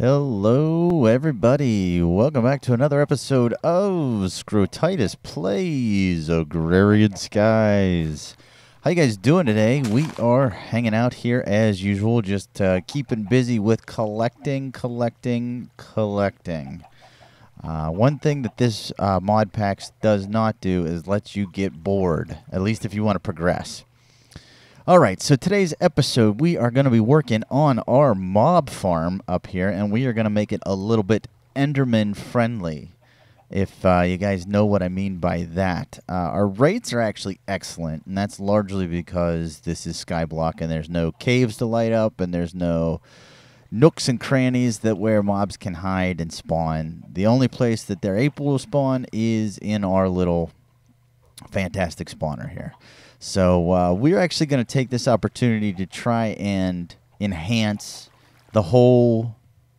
Hello, everybody. Welcome back to another episode of Scrotitis Plays Agrarian Skies. How you guys doing today? We are hanging out here as usual, just keeping busy with collecting. One thing that this mod packs does not do is let you get bored, at least if you want to progress. Alright, so today's episode, we are going to be working on our mob farm up here, and we are going to make it a little bit Enderman friendly, if you guys know what I mean by that. Our rates are actually excellent, and that's largely because this is Skyblock, and there's no caves to light up, and there's no nooks and crannies where mobs can hide and spawn. The only place that they're able to spawn is in our little fantastic spawner here. So we're actually going to take this opportunity to try and enhance the whole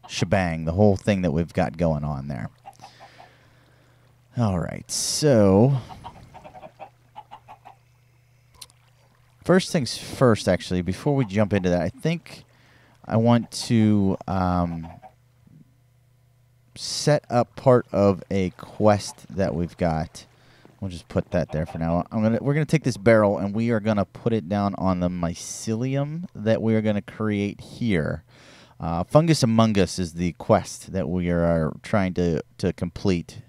shebang, the whole thing that we've got going on there. All right, so first things first, actually, before we jump into that, I think I want to set up part of a quest that we've got. We'll just put that there for now. We're gonna take this barrel and we are gonna put it down on the mycelium that we are gonna create here. Fungus Among Us is the quest that we are trying to complete.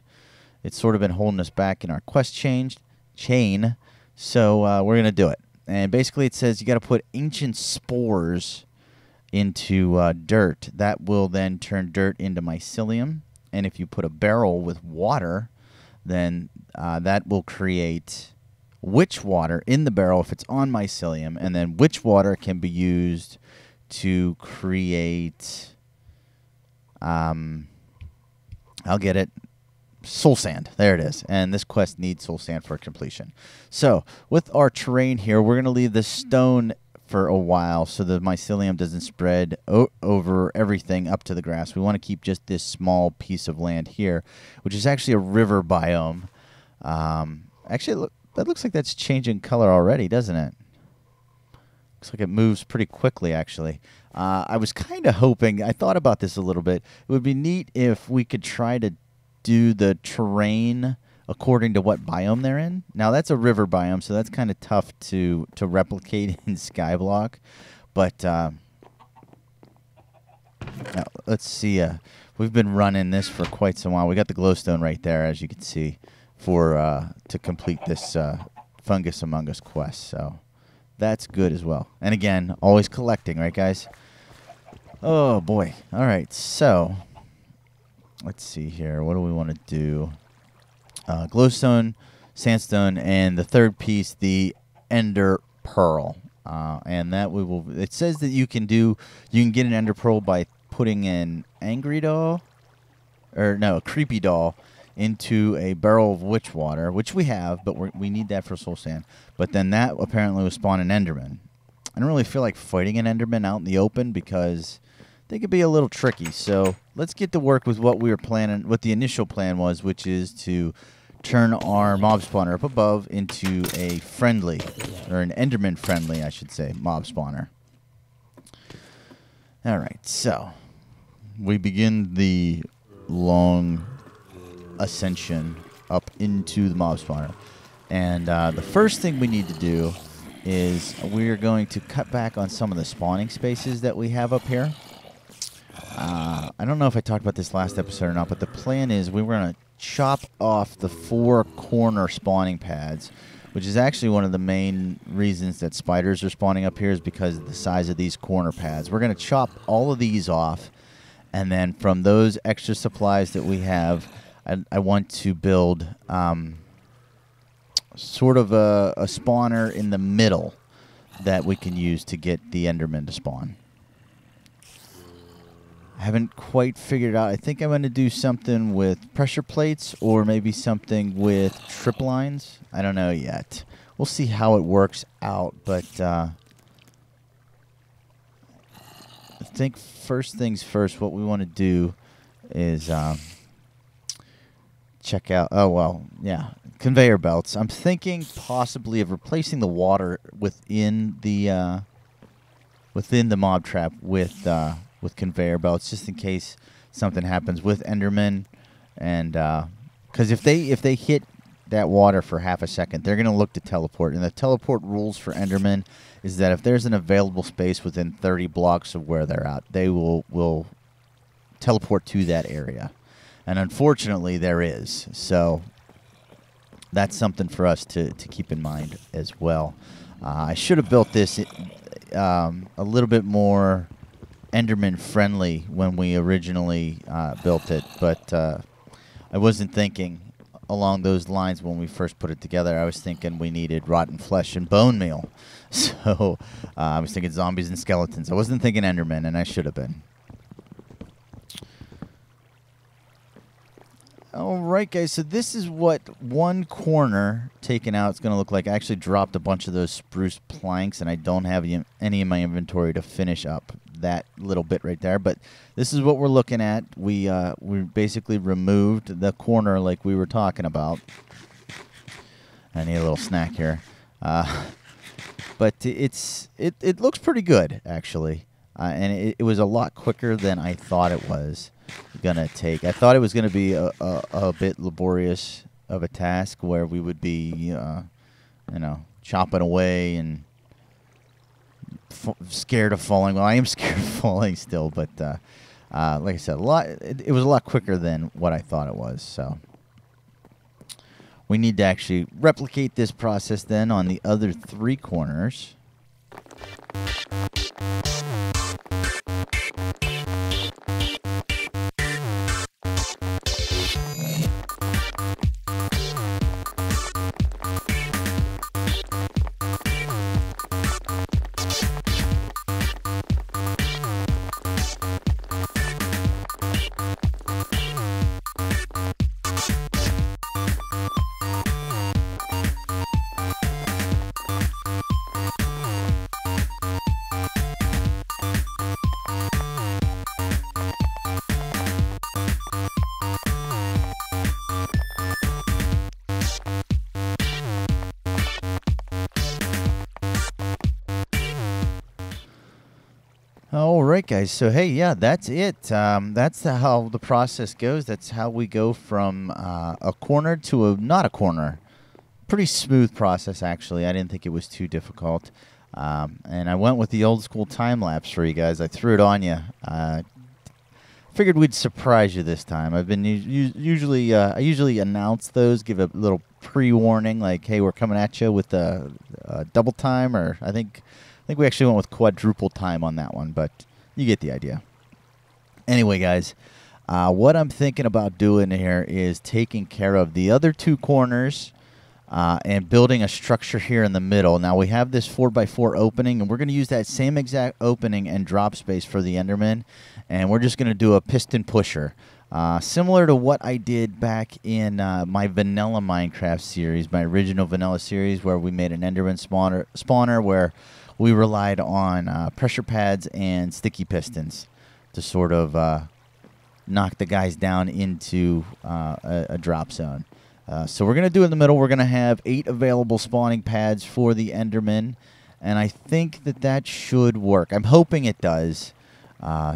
It's sort of been holding us back in our quest chain, so we're gonna do it. And basically, it says you got to put ancient spores into dirt. That will then turn dirt into mycelium. And if you put a barrel with water, then that will create witch water in the barrel if it's on mycelium, and then witch water can be used to create, I'll get it, soul sand. There it is. And this quest needs soul sand for completion. So with our terrain here, we're going to leave the stone for a while so the mycelium doesn't spread over everything up to the grass. We want to keep just this small piece of land here, which is actually a river biome. Actually, that looks like that's changing color already, doesn't it? Looks like it moves pretty quickly, actually. I was kind of hoping, I thought about this a little bit. It would be neat if we could try to do the terrain according to what biome they're in. Now, that's a river biome, so that's kind of tough to replicate in Skyblock. But now, let's see. We've been running this for quite some while. We got the glowstone right there, as you can see, for to complete this Fungus Among Us quest. So that's good as well. And again, always collecting, right, guys? Oh, boy. All right, so let's see here. What do we want to do? Glowstone, sandstone, and the third piece, the ender pearl. And that we will. It says that you can get an ender pearl by putting an angry doll, or no, a creepy doll, into a barrel of witch water, which we have, but we need that for soul sand. But then that apparently will spawn an Enderman. I don't really feel like fighting an Enderman out in the open because they could be a little tricky. So let's get to work with what we were planning, what the initial plan was, which is to turn our mob spawner up above into a friendly, or an Enderman friendly, I should say, mob spawner. All right, so we begin the long ascension up into the mob spawner. And the first thing we need to do is we're going to cut back on some of the spawning spaces that we have up here. I don't know if I talked about this last episode or not, but the plan is we were going to chop off the 4 corner spawning pads, which is actually one of the main reasons that spiders are spawning up here, is because of the size of these corner pads. We're going to chop all of these off, and then from those extra supplies that we have, I want to build sort of a spawner in the middle that we can use to get the Enderman to spawn. I haven't quite figured out. I think I'm going to do something with pressure plates or maybe something with trip lines. I don't know yet. We'll see how it works out, but I think first things first, what we want to do is check out, conveyor belts. I'm thinking possibly of replacing the water within the mob trap with with conveyor belts, just in case something happens with Enderman. And because if they hit that water for half a second, they're going to look to teleport. And the teleport rules for Enderman is that if there's an available space within 30 blocks of where they're at, they will teleport to that area. And unfortunately, there is. So that's something for us to keep in mind as well. I should have built this a little bit more Enderman friendly when we originally built it, but I wasn't thinking along those lines when we first put it together. I was thinking we needed rotten flesh and bone meal. So I was thinking zombies and skeletons. I wasn't thinking Enderman, and I should have been. All right, guys, so this is what one corner taken out is going to look like. I actually dropped a bunch of those spruce planks, and I don't have any in my inventory to finish up that little bit right there. But this is what we're looking at. We basically removed the corner like we were talking about. I need a little snack here. But it looks pretty good, actually. And it was a lot quicker than I thought it was gonna take. I thought it was gonna be a bit laborious of a task where we would be, chopping away and scared of falling. Well, I am scared of falling still, but like I said, it was a lot quicker than what I thought it was. So we need to actually replicate this process then on the other 3 corners. All right, guys. So, hey, yeah, that's it. That's how the process goes. That's how we go from a corner to not a corner. Pretty smooth process, actually. I didn't think it was too difficult. And I went with the old school time lapse for you guys. I threw it on you. Figured we'd surprise you this time. I've been usually I usually announce those, give a little pre-warning, like, hey, we're coming at you with a double time, or I think we actually went with quadruple time on that one, but you get the idea. Anyway, guys, what I'm thinking about doing here is taking care of the other 2 corners and building a structure here in the middle. Now, we have this 4x4 opening, and we're going to use that same exact opening and drop space for the Enderman, and we're just going to do a piston pusher. Similar to what I did back in my vanilla Minecraft series, my original vanilla series, where we made an Enderman spawner where we relied on pressure pads and sticky pistons to sort of knock the guys down into a drop zone. So we're going to do it in the middle. We're going to have 8 available spawning pads for the Enderman, and I think that should work. I'm hoping it does,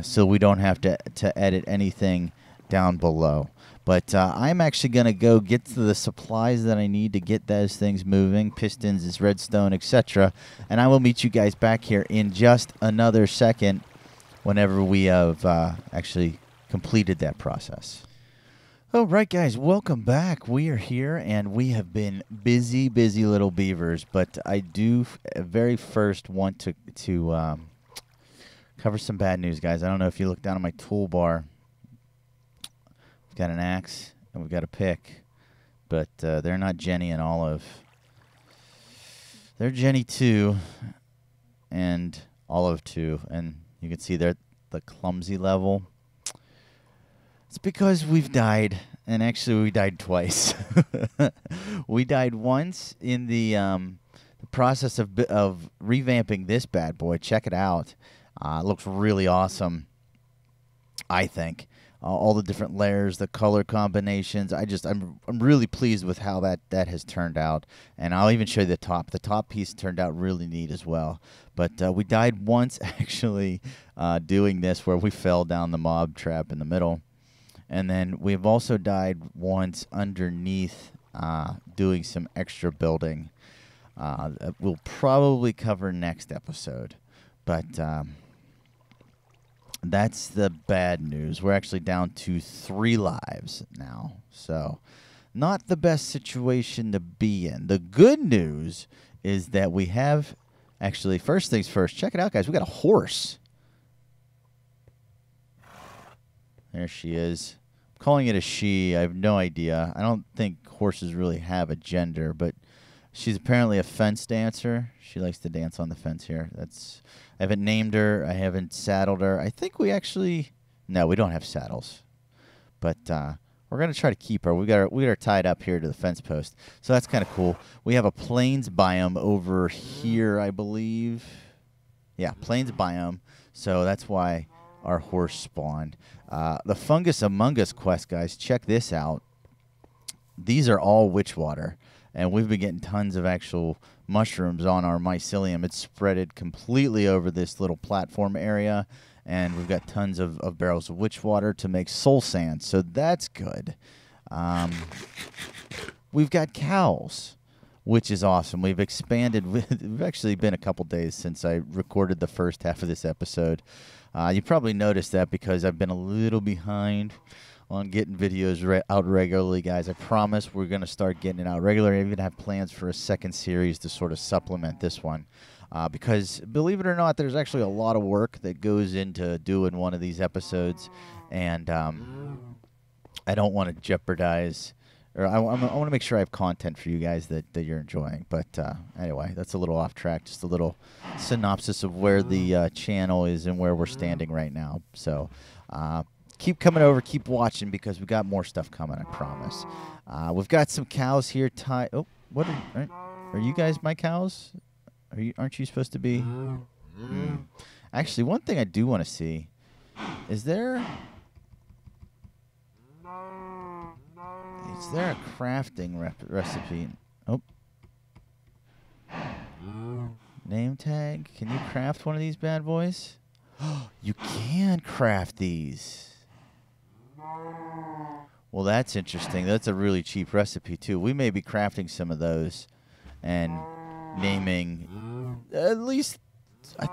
so we don't have to edit anything down below. But I'm actually going to go get to the supplies that I need to get those things moving, pistons, redstone, etc. And I will meet you guys back here in just another second whenever we have actually completed that process. All right, guys, welcome back. We are here, and we have been busy little beavers. But I do very first want to cover some bad news, guys. I don't know if you look down at my toolbar. Got an axe, and we've got a pick, but they're not Jenny and Olive. They're Jenny 2 and Olive 2, and you can see they're at the clumsy level. It's because we've died, and actually we died twice. We died once in the process of revamping this bad boy. Check it out. It looks really awesome, I think. all the different layers, the color combinations. I'm really pleased with how that has turned out. And I'll even show you the top. The top piece turned out really neat as well. But we died once actually doing this, where we fell down the mob trap in the middle. And then we've also died once underneath doing some extra building. We'll probably cover next episode. But that's the bad news. We're actually down to 3 lives now. So not the best situation to be in. The good news is that we have... Actually, first things first, check it out, guys. We got a horse. There she is. I'm calling it a she. I have no idea. I don't think horses really have a gender, but she's apparently a fence dancer. She likes to dance on the fence here. I haven't named her. I haven't saddled her. I think we actually... No, we don't have saddles. But we're going to try to keep her. We got her tied up here to the fence post. So that's kind of cool. We have a plains biome over here, I believe. Yeah, plains biome. So that's why our horse spawned. The Fungus Among Us quest, guys, check this out. These are all witch water. And we've been getting tons of actual mushrooms on our mycelium. It's spreaded completely over this little platform area. And we've got tons of barrels of witch water to make soul sand. So that's good. We've got cows, which is awesome. We've expanded. We've actually been a couple days since I recorded the first half of this episode. You probably noticed that because I've been a little behind on getting videos out regularly, guys. I promise we're going to start getting it out regularly. I even have plans for a second series to sort of supplement this one. Because, believe it or not, there's actually a lot of work that goes into doing one of these episodes. And I don't want to jeopardize... Or I want to make sure I have content for you guys that you're enjoying. But anyway, that's a little off track. Just a little synopsis of where the channel is and where we're standing right now. So... keep coming over, keep watching, because we got more stuff coming, I promise. We've got some cows here tied. Oh, what are you guys my cows? Aren't you supposed to be? Actually, one thing I do want to see is there a crafting recipe? Oh, name tag. Can you craft one of these bad boys? You can craft these. Well, that's interesting. That's a really cheap recipe, too. We may be crafting some of those and naming at least... I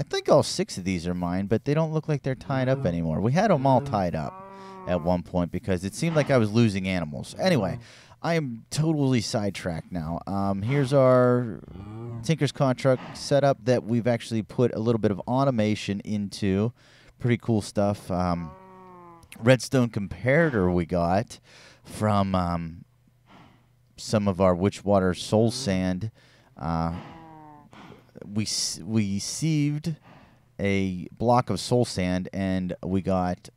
think all 6 of these are mine, but they don't look like they're tied up anymore. We had them all tied up at one point because it seemed like I was losing animals. Anyway, I am totally sidetracked now. Here's our Tinker's Contract setup that we've actually put a little bit of automation into. Pretty cool stuff. Redstone comparator we got from some of our Witchwater soul sand. We sieved a block of soul sand, and we got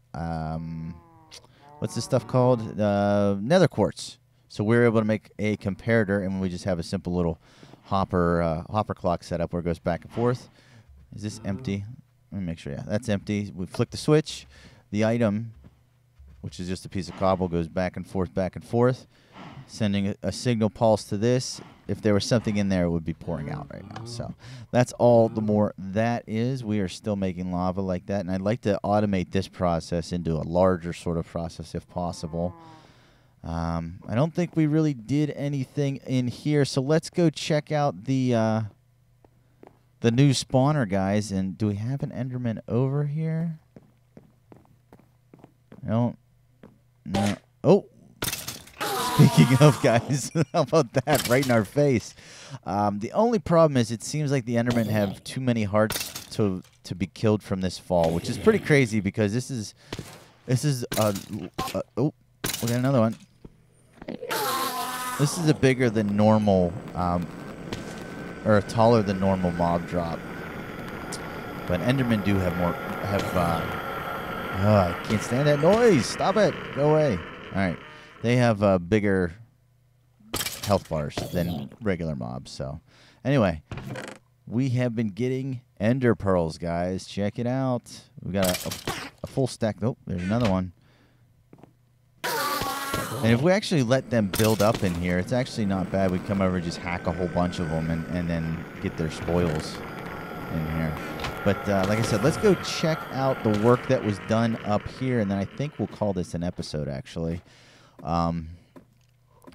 what's this stuff called? Nether quartz. So we were able to make a comparator, and we just have a simple little hopper clock setup where it goes back and forth. Is this empty? Let me make sure. Yeah, that's empty. We flick the switch. The item, which is just a piece of cobble, goes back and forth, sending a signal pulse to this. If there was something in there, it would be pouring out right now. So that's all the more that is. We are still making lava like that, and I'd like to automate this process into a larger sort of process if possible. I don't think we really did anything in here, so let's go check out the new spawner, guys. And do we have an Enderman over here? No. Oh, speaking of, guys, how about that? Right in our face. The only problem is it seems like the Endermen have too many hearts to be killed from this fall, which is pretty crazy because this is oh, we got another one. This is a bigger than normal, or a taller than normal mob drop. But Endermen do have more. I can't stand that noise. Stop it. Go away. All right. They have bigger health bars than regular mobs. So, anyway, we have been getting ender pearls, guys. Check it out. We got a full stack. Oh, there's another one. And if we actually let them build up in here, it's actually not bad. We come over and just hack a whole bunch of them and then get their spoils in here. But like I said, let's go check out the work that was done up here, and then I think we'll call this an episode, actually.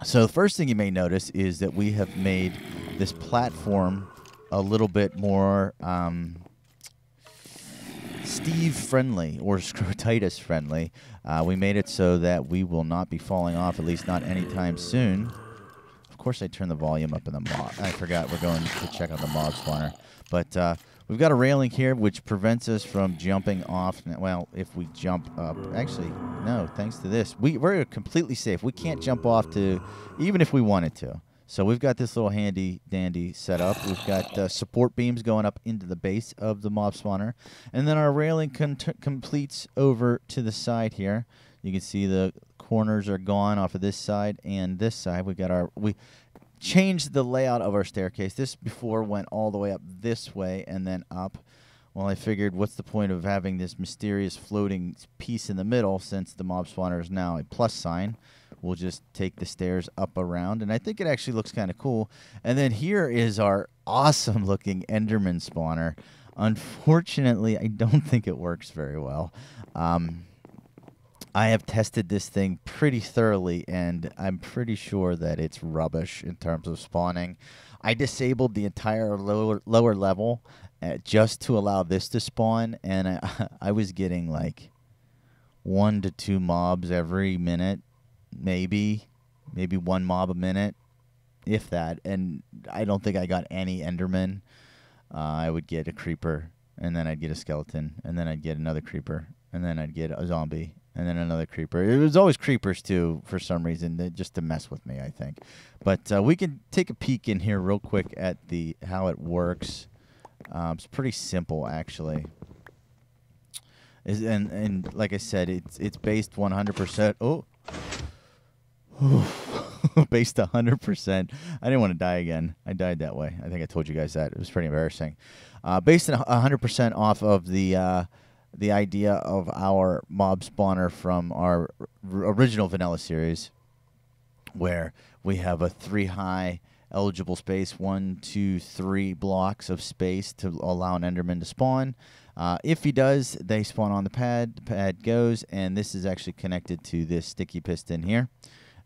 So the first thing you may notice is that we have made this platform a little bit more Steve-friendly or Scrotitus-friendly. We made it so that we will not be falling off, at least not anytime soon. Of course, I turned the volume up in the mob. I forgot we're going to check out the mob spawner. But we've got a railing here which prevents us from jumping off. Well, if we jump up. Actually, no, thanks to this. We're completely safe. We can't jump off to, even if we wanted to. So we've got this little handy-dandy setup. We've got support beams going up into the base of the mob spawner. And then our railing completes over to the side here. You can see the corners are gone off of this side and this side. We changed the layout of our staircase. This before went all the way up this way and then up. Well, I figured what's the point of having this mysterious floating piece in the middle since the mob spawner is now a plus sign. We'll just take the stairs up around, and I think it actually looks kind of cool. And then here is our awesome-looking Enderman spawner. Unfortunately, I don't think it works very well. I have tested this thing pretty thoroughly, and I'm pretty sure that it's rubbish in terms of spawning. I disabled the entire lower level just to allow this to spawn, and I was getting like 1 to 2 mobs every minute. Maybe 1 mob a minute, if that. And I don't think I got any Enderman. I would get a creeper, and then I'd get a skeleton, and then I'd get another creeper, and then I'd get a zombie, and then another creeper. It was always creepers, too, for some reason, just to mess with me, I think. But we can take a peek in here real quick at how it works. It's pretty simple, actually. And like I said, it's based 100%. Oh. Based 100%. I didn't want to die again. I died that way. I think I told you guys that. It was pretty embarrassing. Based 100% off of the idea of our mob spawner from our original vanilla series, where we have a 3-high eligible space, 1, 2, 3 blocks of space to allow an Enderman to spawn. If he does, they spawn on the pad. The pad goes, and this is actually connected to this sticky piston here.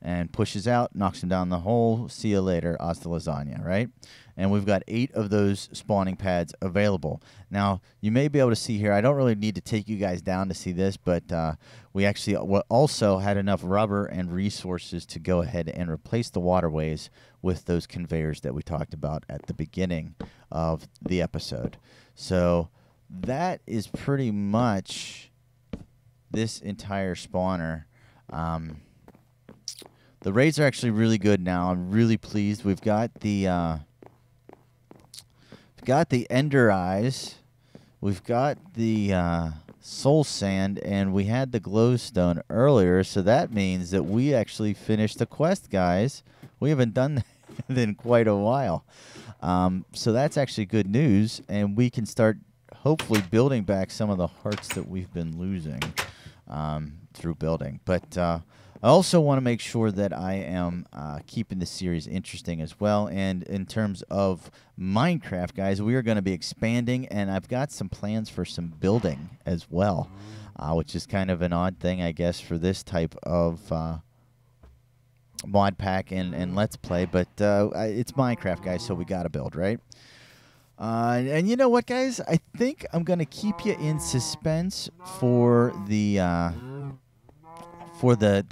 And pushes out, knocks him down the hole. See you later, hasta lasagna, right? And we've got 8 of those spawning pads available. Now, you may be able to see here, I don't really need to take you guys down to see this, but we actually also had enough rubber and resources to go ahead and replace the waterways with those conveyors that we talked about at the beginning of the episode. So that is pretty much this entire spawner. The raids are actually really good now. I'm really pleased. We've got the Ender Eyes. We've got the Soul Sand, and we had the Glowstone earlier, so that means that we actually finished the quest, guys. We haven't done that in quite a while. So that's actually good news, and we can start hopefully building back some of the hearts that we've been losing through building. But I also want to make sure that I am keeping the series interesting as well. And in terms of Minecraft, guys, we are going to be expanding, and I've got some plans for some building as well, which is kind of an odd thing, I guess, for this type of mod pack and Let's Play. But it's Minecraft, guys, so we got to build, right? And you know what, guys? I think I'm going to keep you in suspense for the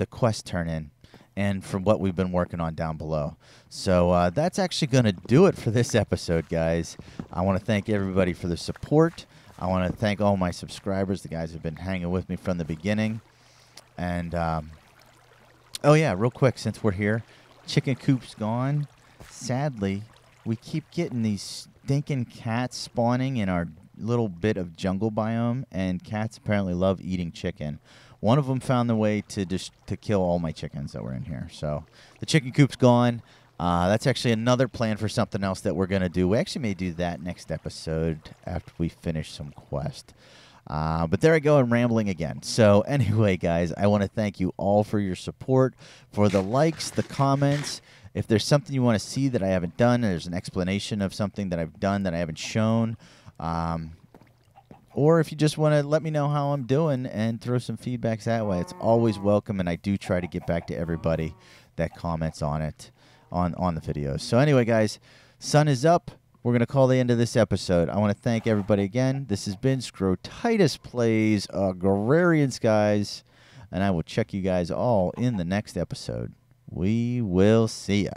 quest turn-in and from what we've been working on down below. So that's actually going to do it for this episode, guys. I want to thank everybody for the support. I want to thank all my subscribers. The guys have been hanging with me from the beginning. And, oh, yeah, real quick, since we're here, chicken coop's gone. Sadly, we keep getting these stinking cats spawning in our little bit of jungle biome, and cats apparently love eating chicken. One of them found the way to kill all my chickens that were in here. So the chicken coop's gone. That's actually another plan for something else that we're going to do. We actually may do that next episode after we finish some quest. But there I go, I'm rambling again. So anyway, guys, I want to thank you all for your support, for the likes, the comments. If there's something you want to see that I haven't done, there's an explanation of something that I've done that I haven't shown, or if you just want to let me know how I'm doing and throw some feedbacks that way, it's always welcome, and I do try to get back to everybody that comments on it, on the videos. So anyway, guys, sun is up. We're going to call the end of this episode. I want to thank everybody again. This has been Scrotitis Plays Agrarian Skies, and I will check you guys all in the next episode. We will see ya.